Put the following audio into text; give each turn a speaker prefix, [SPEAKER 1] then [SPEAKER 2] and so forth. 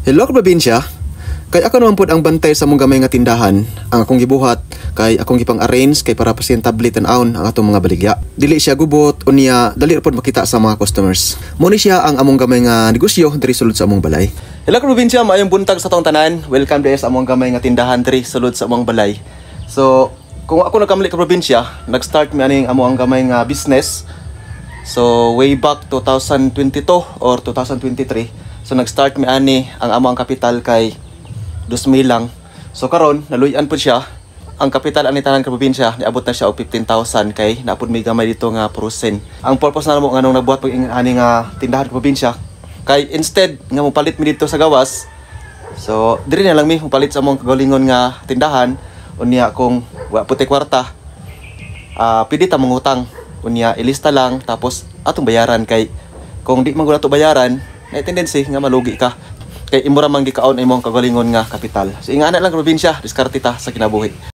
[SPEAKER 1] Hello ka probinsya. Kay ako naman pod ang bantay sa mong gamay nga tindahan. Ang akong gibuhat kay akong gipang-arrange kay para presentable tan-awon ang atong mga baligya. Dili siya gubot unya dali ra pod makita sa mga customers. Mo ni siya ang among gamay nga negosyo diri sulod sa among balay. Hello ka probinsya, maayong buntag sa tong tanan. Welcome diri sa among gamay nga tindahan diri sulod sa among balay. So, kung ako nagkamali ka probinsya, nag-start mi aning amo ang gamay nga business. So, way back 2022 or 2023. So nag-start mi ani ang amo ang kapital kay 2,000 lang. So karon naluy-an pud siya. Ang kapital ani tanan ka probinsya niabot na siya og 15,000 kay napud may gamay dito nga prosen. Ang purpose na namo nganong nagbuhat pag ani nga tindahan ka probinsya kay instead nga mopalit mi dito sa gawas. So diri na lang mi mopalit sa among kagalingon nga tindahan unya kung wa puti kwarta. Pwede ta mangutang unya ilista lang tapos atong bayaran kay kung di man gud ato bayaran may tendency nga malugi ka kay imura man gikaon imong kagalingon nga kapital. So ingana lang probinsya, diskarte ta sa kinabuhi.